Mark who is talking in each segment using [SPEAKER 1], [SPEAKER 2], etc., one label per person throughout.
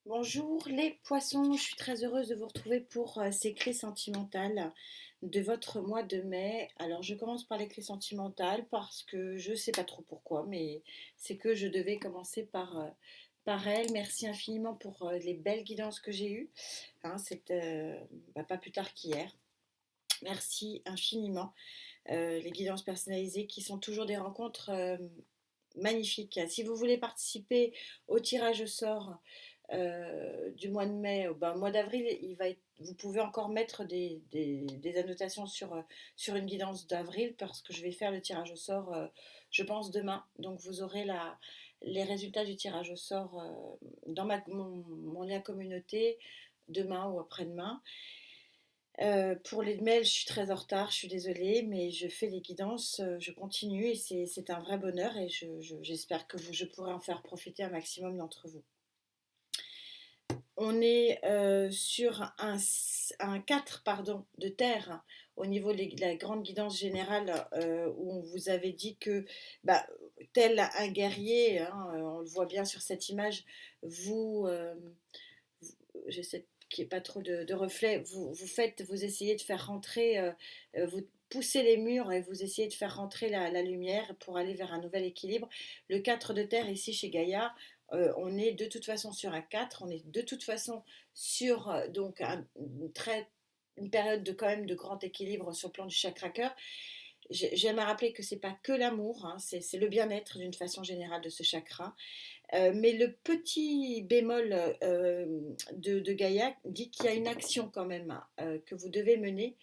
[SPEAKER 1] Bonjour les poissons, je suis très heureuse de vous retrouver pour ces clés sentimentales de votre mois de mai. Alors je commence par les clés sentimentales parce que je ne sais pas trop pourquoi, mais c'est que je devais commencer par elles. Merci infiniment pour les belles guidances que j'ai eues. Hein, c'est pas plus tard qu'hier. Merci infiniment. Les guidances personnalisées qui sont toujours des rencontres magnifiques. Si vous voulez participer au tirage au sort du mois de mai au mois d'avril, vous pouvez encore mettre des annotations sur une guidance d'avril parce que je vais faire le tirage au sort, je pense, demain. Donc vous aurez les résultats du tirage au sort dans mon lien communauté demain ou après-demain. Pour les mails, je suis très en retard, je suis désolée, mais je fais les guidances, je continue et c'est un vrai bonheur et j'espère que je pourrai en faire profiter un maximum d'entre vous. On est sur un 4 pardon, de terre au niveau de la grande guidance générale où on vous avait dit que, bah, tel un guerrier, hein, on le voit bien sur cette image, vous, j'essaie qu'il n'y ait pas trop de reflets, vous essayez de faire rentrer, vous poussez les murs et vous essayez de faire rentrer la lumière pour aller vers un nouvel équilibre. Le 4 de terre ici chez Gaïa, on est de toute façon sur un 4, on est de toute façon sur donc une période de quand même de grand équilibre sur le plan du chakra cœur. J'aime à rappeler que c'est pas que l'amour, hein, c'est le bien-être d'une façon générale de ce chakra. Mais le petit bémol de Gaïa dit qu'il y a une action quand même que vous devez mener.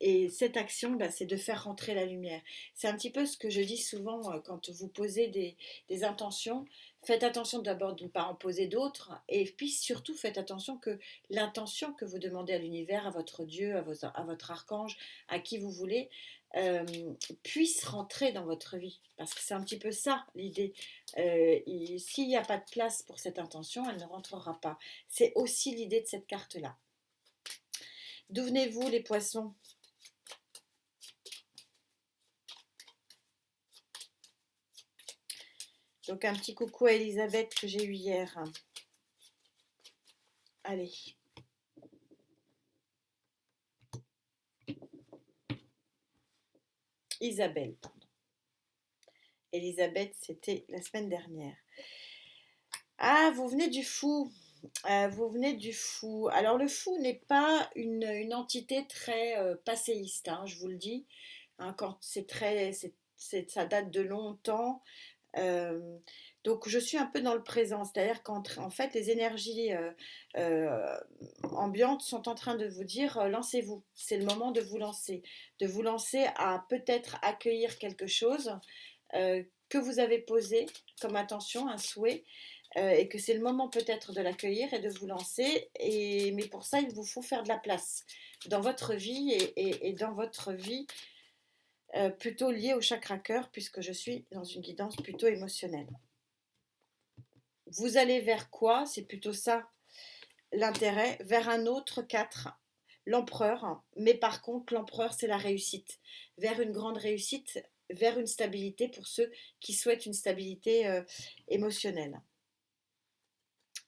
[SPEAKER 1] Et cette action, bah, c'est de faire rentrer la lumière. C'est un petit peu ce que je dis souvent quand vous posez des intentions. Faites attention d'abord de ne pas en poser d'autres. Et puis surtout, faites attention que l'intention que vous demandez à l'univers, à votre Dieu, à votre archange, à qui vous voulez, euh, puisse rentrer dans votre vie. Parce que c'est un petit peu ça l'idée. S'il n'y a pas de place pour cette intention, elle ne rentrera pas. C'est aussi l'idée de cette carte-là. D'où venez-vous les poissons? Donc un petit coucou à Elisabeth que j'ai eu hier. Allez. Isabelle, pardon. Elisabeth, c'était la semaine dernière. Ah, vous venez du fou. Vous venez du fou. Alors le fou n'est pas une entité très passéiste, hein, je vous le dis. Hein, quand ça date de longtemps. Euh, donc je suis un peu dans le présent, c'est-à-dire qu'en fait les énergies euh, ambiantes sont en train de vous dire lancez-vous, c'est le moment de vous lancer à peut-être accueillir quelque chose que vous avez posé comme intention, un souhait, et que c'est le moment peut-être de l'accueillir et de vous lancer. Mais pour ça, il vous faut faire de la place dans votre vie et dans votre vie plutôt liée au chakra cœur, puisque je suis dans une guidance plutôt émotionnelle. Vous allez vers quoi? C'est plutôt ça l'intérêt. Vers un autre 4, l'empereur. Mais par contre, l'empereur, c'est la réussite. Vers une grande réussite, vers une stabilité pour ceux qui souhaitent une stabilité émotionnelle.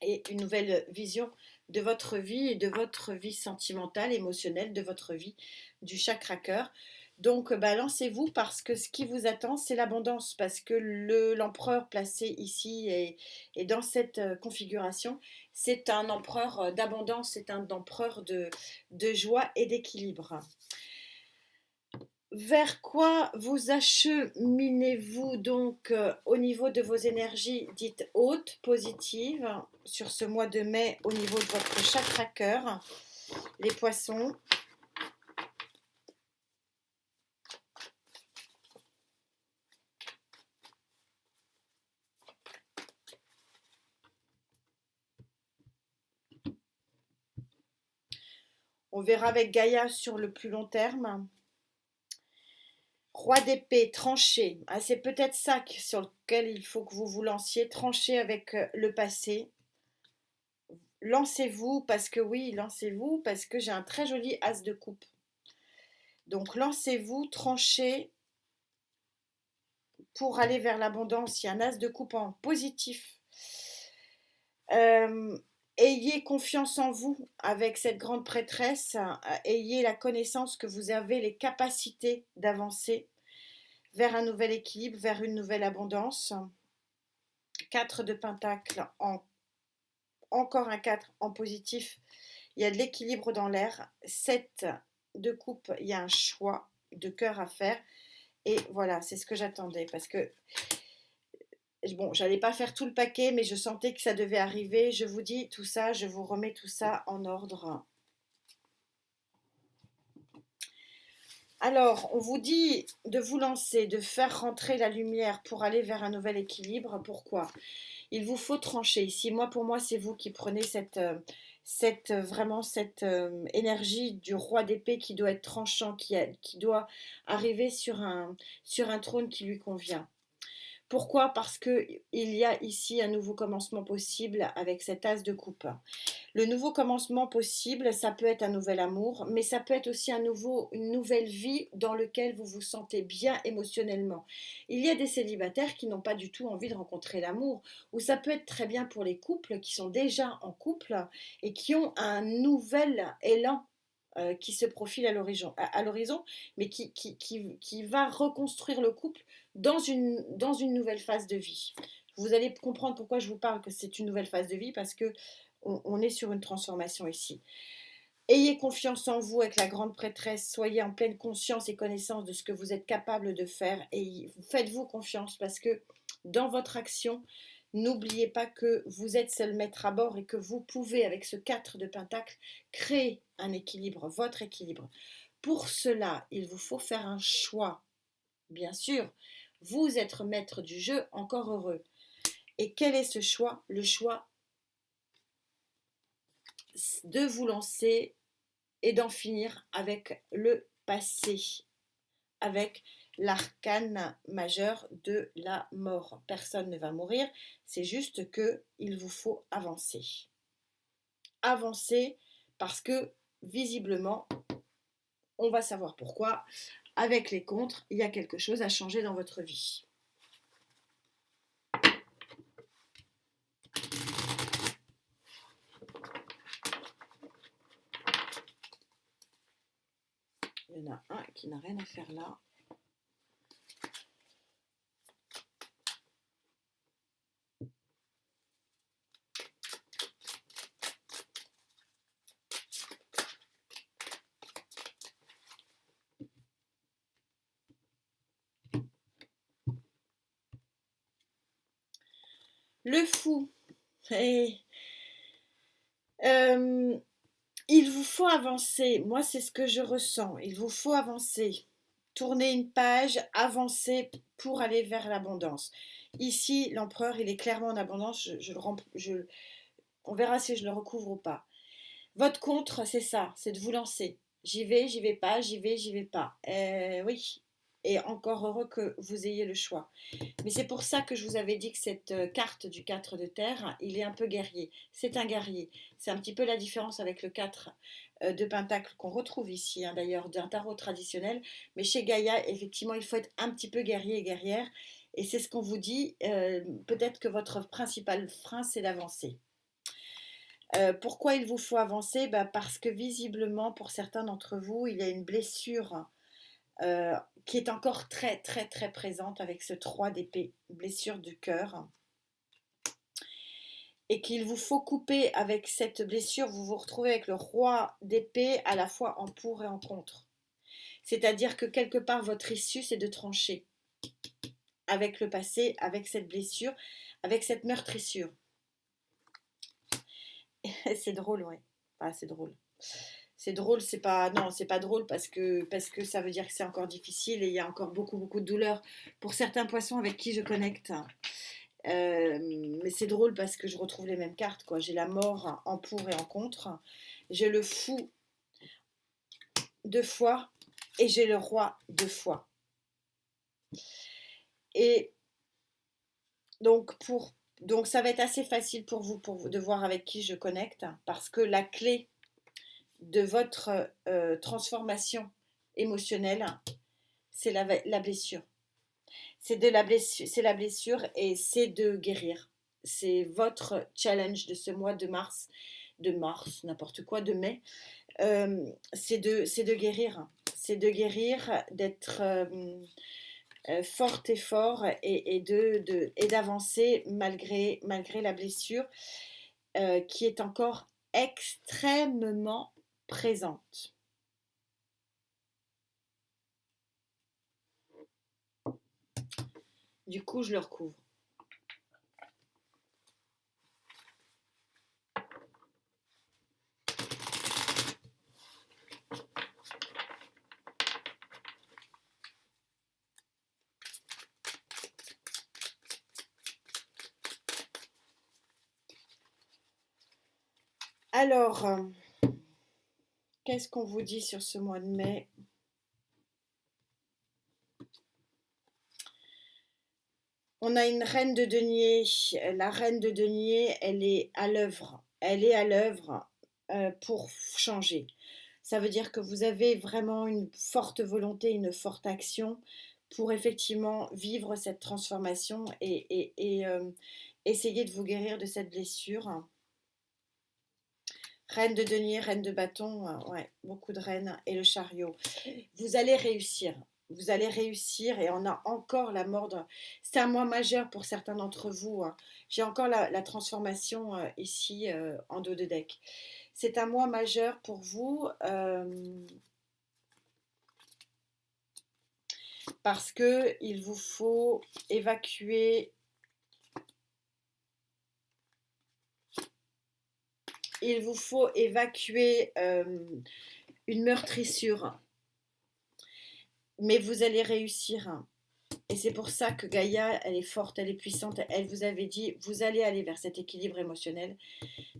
[SPEAKER 1] Et une nouvelle vision de votre vie et de votre vie sentimentale, émotionnelle, de votre vie du chakra cœur. Donc lancez-vous parce que ce qui vous attend, c'est l'abondance, parce que l'empereur placé ici et dans cette configuration, c'est un empereur d'abondance, c'est un empereur de joie et d'équilibre. Vers quoi vous acheminez-vous donc au niveau de vos énergies dites hautes, positives, sur ce mois de mai au niveau de votre chakra cœur, les poissons? On verra avec Gaïa sur le plus long terme. Roi d'épée, tranché. Ah, c'est peut-être ça sur lequel il faut que vous vous lanciez, trancher avec le passé. Lancez-vous parce que oui, lancez-vous parce que j'ai un très joli as de coupe. Donc lancez-vous, tranchez pour aller vers l'abondance. Il y a un as de coupe en positif. Ayez confiance en vous avec cette grande prêtresse, ayez la connaissance que vous avez les capacités d'avancer vers un nouvel équilibre, vers une nouvelle abondance. 4 de Pentacle, encore un 4 en positif, il y a de l'équilibre dans l'air. 7 de coupe, il y a un choix de cœur à faire. Et voilà, c'est ce que j'attendais parce que bon, j'allais pas faire tout le paquet, mais je sentais que ça devait arriver. Je vous dis tout ça, je vous remets tout ça en ordre. Alors, on vous dit de vous lancer, de faire rentrer la lumière pour aller vers un nouvel équilibre. Pourquoi? Il vous faut trancher ici. Moi, pour moi, c'est vous qui prenez vraiment cette énergie du roi d'épée qui doit être tranchant, qui doit arriver sur un trône qui lui convient. Pourquoi? Parce qu'il y a ici un nouveau commencement possible avec cet as de coupe. Le nouveau commencement possible, ça peut être un nouvel amour, mais ça peut être aussi une nouvelle vie dans laquelle vous vous sentez bien émotionnellement. Il y a des célibataires qui n'ont pas du tout envie de rencontrer l'amour, ou ça peut être très bien pour les couples qui sont déjà en couple et qui ont un nouvel élan qui se profile à l'horizon, mais qui va reconstruire le couple dans une nouvelle phase de vie. Vous allez comprendre pourquoi je vous parle que c'est une nouvelle phase de vie, parce que on est sur une transformation ici. Ayez confiance en vous avec la grande prêtresse, soyez en pleine conscience et connaissance de ce que vous êtes capable de faire et faites-vous confiance parce que dans votre action, n'oubliez pas que vous êtes seul maître à bord et que vous pouvez, avec ce 4 de Pentacle, créer un équilibre, votre équilibre. Pour cela, il vous faut faire un choix. Bien sûr, vous êtes maître du jeu, encore heureux. Et quel est ce choix? Le choix de vous lancer et d'en finir avec le passé, avec l'arcane majeur de la mort. Personne ne va mourir, c'est juste que il vous faut avancer. Avancer parce que visiblement, on va savoir pourquoi, avec les contres, il y a quelque chose à changer dans votre vie. Il y en a un qui n'a rien à faire là. Le fou. Et, il vous faut avancer. Moi, c'est ce que je ressens. Il vous faut avancer. Tourner une page, avancer pour aller vers l'abondance. Ici, l'empereur, il est clairement en abondance. On verra si je le recouvre ou pas. Votre contre, c'est ça, c'est de vous lancer. J'y vais pas, j'y vais pas. Oui, et encore heureux que vous ayez le choix. Mais c'est pour ça que je vous avais dit que cette carte du 4 de terre, il est un peu guerrier. C'est un guerrier. C'est un petit peu la différence avec le 4 de pentacle qu'on retrouve ici, hein, d'ailleurs, d'un tarot traditionnel. Mais chez Gaïa, effectivement, il faut être un petit peu guerrier et guerrière. Et c'est ce qu'on vous dit. Peut-être que votre principal frein, c'est d'avancer. Pourquoi il vous faut avancer? Parce que visiblement, pour certains d'entre vous, il y a une blessure qui est encore très très très présente avec ce 3 d'épée, blessure du cœur. Et qu'il vous faut couper avec cette blessure, vous vous retrouvez avec le roi d'épée à la fois en pour et en contre. C'est-à-dire que quelque part, votre issue, c'est de trancher avec le passé, avec cette blessure, avec cette meurtrissure. C'est drôle, ouais. Ah, c'est drôle. C'est drôle, c'est pas non, c'est pas drôle parce que ça veut dire que c'est encore difficile et il y a encore beaucoup beaucoup de douleur pour certains poissons avec qui je connecte. Mais c'est drôle parce que je retrouve les mêmes cartes quoi. J'ai la mort en pour et en contre. J'ai le fou 2 fois et j'ai le roi 2 fois. Et donc ça va être assez facile pour vous de voir avec qui je connecte parce que la clé de votre transformation émotionnelle, c'est la blessure. C'est la blessure et c'est de guérir. c'est votre challenge de ce mois de mars, n'importe quoi, de mai. C'est de guérir. C'est de guérir, d'être forte et fort et d'avancer malgré la blessure qui est encore extrêmement présente. Du coup, je le recouvre. Alors, qu'est-ce qu'on vous dit sur ce mois de mai? On a une reine de denier. La reine de denier, elle est à l'œuvre. Elle est à l'œuvre pour changer. Ça veut dire que vous avez vraiment une forte volonté, une forte action pour effectivement vivre cette transformation et essayer de vous guérir de cette blessure. Reine de denier, reine de bâton, ouais, beaucoup de reines et le chariot. Vous allez réussir. Vous allez réussir et on a encore la mort de... C'est un mois majeur pour certains d'entre vous. Hein. J'ai encore la transformation ici en dos de deck. C'est un mois majeur pour vous parce que il vous faut évacuer... Il vous faut évacuer une meurtrissure. Mais vous allez réussir. Et c'est pour ça que Gaïa, elle est forte, elle est puissante. Elle vous avait dit, vous allez aller vers cet équilibre émotionnel.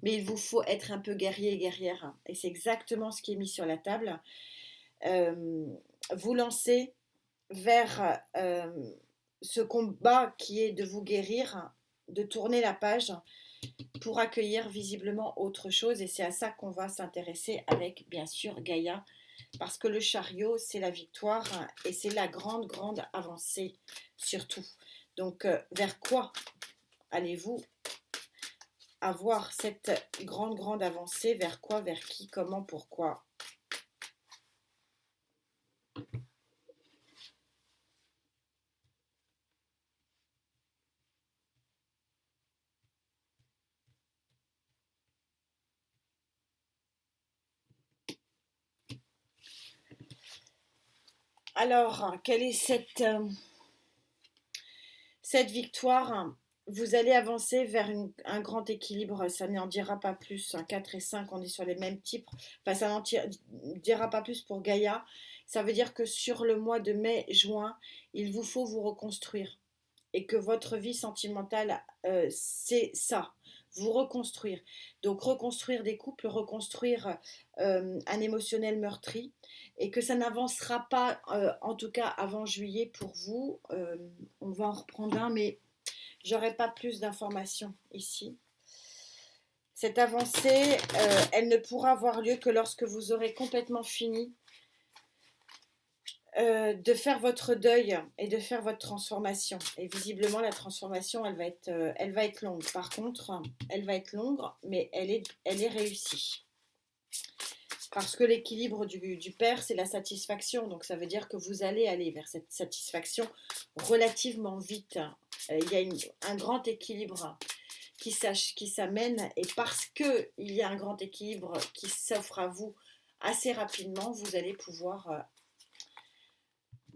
[SPEAKER 1] Mais il vous faut être un peu guerrier et guerrière. Et c'est exactement ce qui est mis sur la table. Vous lancez vers ce combat qui est de vous guérir, de tourner la page pour accueillir visiblement autre chose. Et c'est à ça qu'on va s'intéresser avec, bien sûr, Gaïa. Parce que le chariot, c'est la victoire et c'est la grande, grande avancée, surtout. Donc, vers quoi allez-vous avoir cette grande, grande avancée? Vers quoi? Vers qui? Comment? Pourquoi? Alors, quelle est cette victoire? Vous allez avancer vers un grand équilibre, ça n'en dira pas plus. 4 et 5, on est sur les mêmes types. Enfin, ça n'en dira pas plus pour Gaïa. Ça veut dire que sur le mois de mai-juin, il vous faut vous reconstruire. Et que votre vie sentimentale, c'est ça, vous reconstruire. Donc reconstruire des couples, reconstruire un émotionnel meurtri, et que ça n'avancera pas, en tout cas avant juillet pour vous. On va en reprendre un, mais j'aurai pas plus d'informations ici. Cette avancée, elle ne pourra avoir lieu que lorsque vous aurez complètement fini de faire votre deuil et de faire votre transformation. Et visiblement, la transformation, elle va être longue. Par contre, elle va être longue, mais elle est réussie. Parce que l'équilibre du père, c'est la satisfaction. Donc, ça veut dire que vous allez aller vers cette satisfaction relativement vite. Il y a un grand équilibre qui s'amène. Et parce qu'il y a un grand équilibre qui s'offre à vous assez rapidement, vous allez pouvoir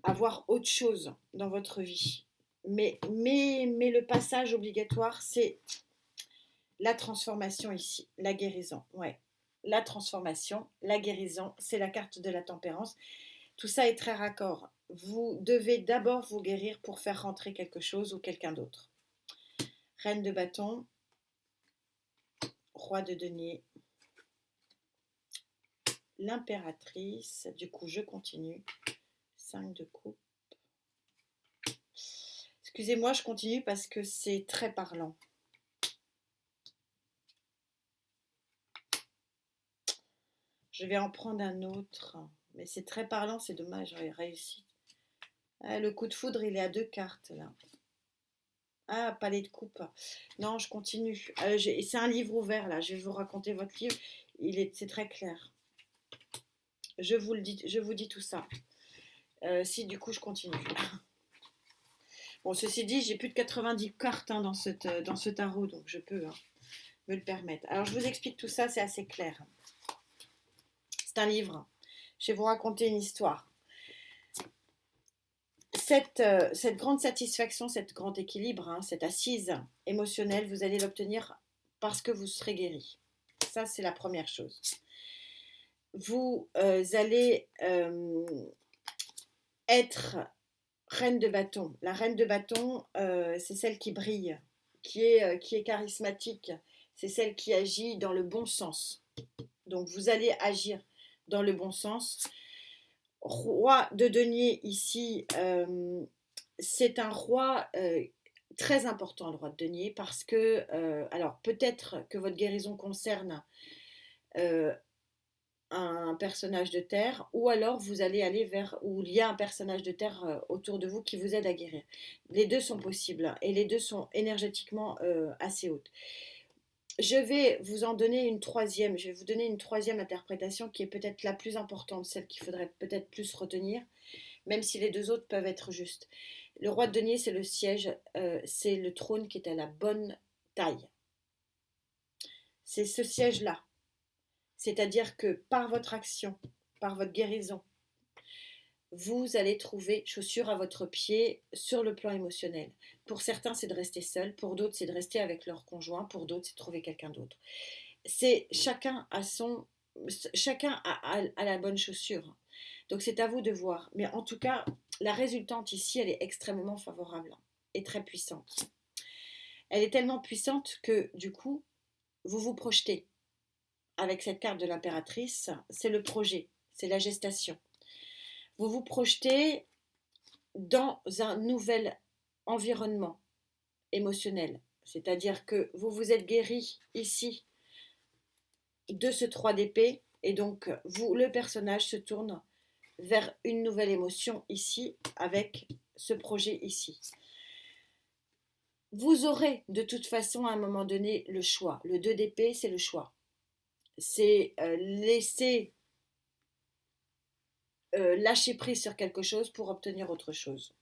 [SPEAKER 1] avoir autre chose dans votre vie. Mais le passage obligatoire, c'est la transformation ici, la guérison. Ouais. La transformation, la guérison, c'est la carte de la tempérance. Tout ça est très raccord. Vous devez d'abord vous guérir pour faire rentrer quelque chose ou quelqu'un d'autre. Reine de bâton, roi de denier, l'impératrice. Du coup, je continue. 5 de coupe. Excusez-moi, je continue parce que c'est très parlant. Je vais en prendre un autre. Mais c'est très parlant, c'est dommage, j'aurais réussi. Ah, le coup de foudre, il est à 2 cartes là. Ah, palais de coupe. Non, je continue. C'est un livre ouvert là. Je vais vous raconter votre livre. C'est très clair. Je vous dis tout ça. Si du coup je continue. Bon, ceci dit, j'ai plus de 90 cartes dans ce tarot, donc je peux me le permettre. Alors je vous explique tout ça, c'est assez clair. C'est un livre. Je vais vous raconter une histoire. Cette grande satisfaction, cet grand équilibre, cette assise émotionnelle, vous allez l'obtenir parce que vous serez guéri. Ça, c'est la première chose. Vous allez être reine de bâton. La reine de bâton, c'est celle qui brille, qui est charismatique. C'est celle qui agit dans le bon sens. Donc, vous allez agir dans le bon sens. Roi de denier ici, c'est un roi très important, le roi de denier, parce que, alors peut-être que votre guérison concerne un personnage de terre, ou alors vous allez aller vers où il y a un personnage de terre autour de vous qui vous aide à guérir. Les deux sont possibles et les deux sont énergétiquement assez hautes. Je vais vous donner une troisième interprétation qui est peut-être la plus importante, celle qu'il faudrait peut-être plus retenir, même si les deux autres peuvent être justes. Le roi de denier, c'est le siège, c'est le trône qui est à la bonne taille. C'est ce siège-là. C'est-à-dire que par votre action, par votre guérison, vous allez trouver chaussure à votre pied sur le plan émotionnel. Pour certains, c'est de rester seul, pour d'autres, c'est de rester avec leur conjoint, pour d'autres, c'est de trouver quelqu'un d'autre. C'est chacun a la bonne chaussure. Donc c'est à vous de voir. Mais en tout cas, la résultante ici, elle est extrêmement favorable et très puissante. Elle est tellement puissante que du coup, vous vous projetez. Avec cette carte de l'impératrice, c'est le projet, c'est la gestation. Vous vous projetez dans un nouvel environnement émotionnel. C'est-à-dire que vous vous êtes guéri ici de ce 3 d'épée et donc le personnage se tourne vers une nouvelle émotion ici avec ce projet ici. Vous aurez de toute façon à un moment donné le choix. Le 2 d'épée, c'est le choix. C'est laisser lâcher prise sur quelque chose pour obtenir autre chose.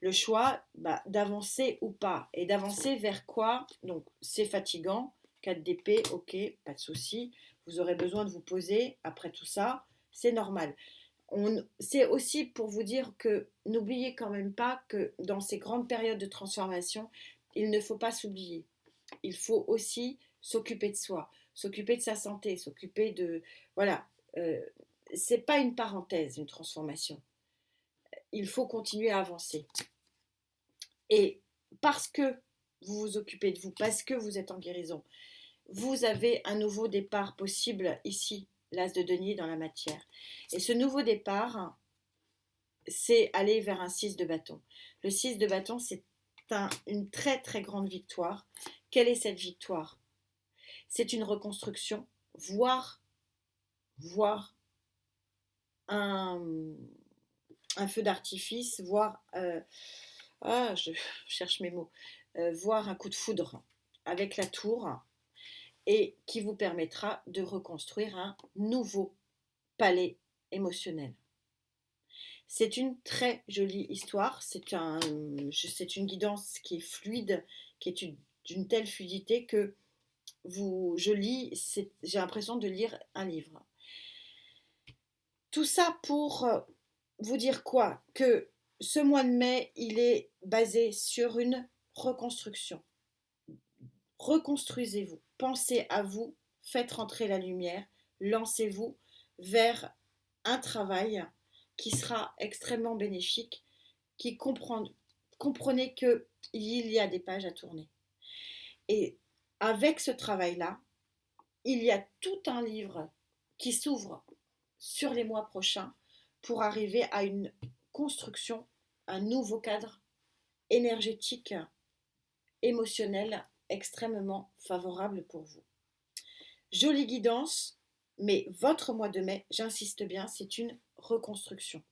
[SPEAKER 1] Le choix d'avancer ou pas. Et d'avancer vers quoi? Donc c'est fatigant. 4 d'épée, ok, pas de souci. Vous aurez besoin de vous poser après tout ça. C'est normal. C'est aussi pour vous dire que n'oubliez quand même pas que dans ces grandes périodes de transformation, il ne faut pas s'oublier. Il faut aussi s'occuper de soi, s'occuper de sa santé, s'occuper de... Voilà, c'est pas une parenthèse, une transformation. Il faut continuer à avancer. Et parce que vous vous occupez de vous, parce que vous êtes en guérison, vous avez un nouveau départ possible ici, l'as de denier dans la matière. Et ce nouveau départ, c'est aller vers un 6 de bâton. Le 6 de bâton, c'est une très très grande victoire. Quelle est cette victoire? C'est une reconstruction, voire un feu d'artifice, voire, je cherche mes mots, voire un coup de foudre avec la tour et qui vous permettra de reconstruire un nouveau palais émotionnel. C'est une très jolie histoire, c'est une guidance qui est fluide, qui est d'une telle fluidité que j'ai l'impression de lire un livre. Tout ça pour vous dire quoi? Que ce mois de mai, il est basé sur une reconstruction. Reconstruisez-vous, pensez à vous, faites rentrer la lumière, lancez-vous vers un travail qui sera extrêmement bénéfique, comprenez qu'il y a des pages à tourner. Et avec ce travail-là, il y a tout un livre qui s'ouvre sur les mois prochains pour arriver à une construction, un nouveau cadre énergétique, émotionnel extrêmement favorable pour vous. Jolie guidance, mais votre mois de mai, j'insiste bien, c'est une reconstruction.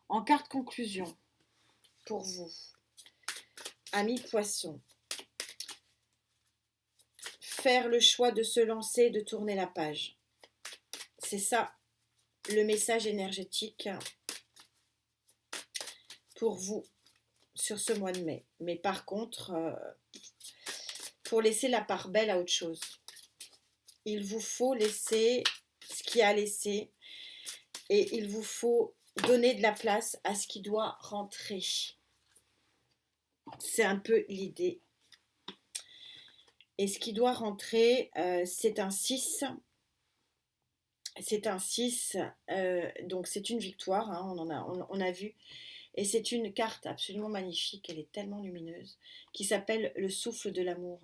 [SPEAKER 1] En carte conclusion, pour vous. Amis poissons, faire le choix de se lancer, de tourner la page. C'est ça le message énergétique pour vous sur ce mois de mai. Mais par contre, pour laisser la part belle à autre chose, il vous faut laisser ce qu'il y a à laisser et il vous faut donner de la place à ce qui doit rentrer. C'est un peu l'idée. Et ce qui doit rentrer, c'est un 6. C'est un 6, donc c'est une victoire, hein, on a vu. Et c'est une carte absolument magnifique, elle est tellement lumineuse, qui s'appelle le souffle de l'amour.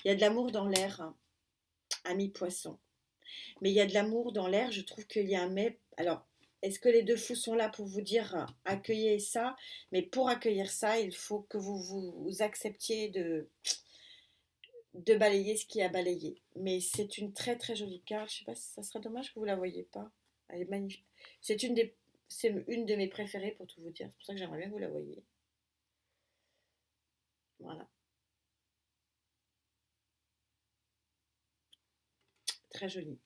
[SPEAKER 1] Il y a de l'amour dans l'air, ami poisson. Mais il y a de l'amour dans l'air, je trouve qu'il y a un mais. Alors, est-ce que les deux fous sont là pour vous dire accueillez ça? Mais pour accueillir ça, il faut que vous acceptiez de balayer ce qui a balayé. Mais c'est une très très jolie carte. Je sais pas si ça serait dommage que vous la voyez pas. Elle est magnifique. C'est une de mes préférées pour tout vous dire. C'est pour ça que j'aimerais bien que vous la voyez. Voilà. Très jolie.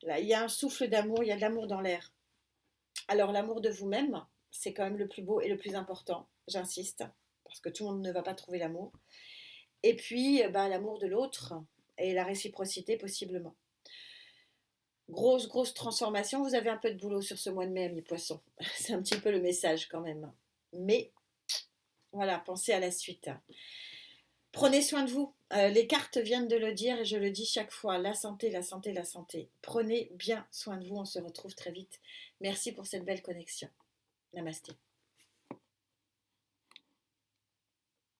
[SPEAKER 1] Là, il y a un souffle d'amour, il y a de l'amour dans l'air. Alors l'amour de vous-même, c'est quand même le plus beau et le plus important. J'insiste, parce que tout le monde ne va pas trouver l'amour. Et puis, l'amour de l'autre et la réciprocité possiblement. Grosse transformation. Vous avez un peu de boulot sur ce mois de mai, amis poissons. C'est un petit peu le message quand même. Mais voilà, pensez à la suite. Prenez soin de vous. Les cartes viennent de le dire et je le dis chaque fois. La santé, la santé, la santé. Prenez bien soin de vous. On se retrouve très vite. Merci pour cette belle connexion. Namasté.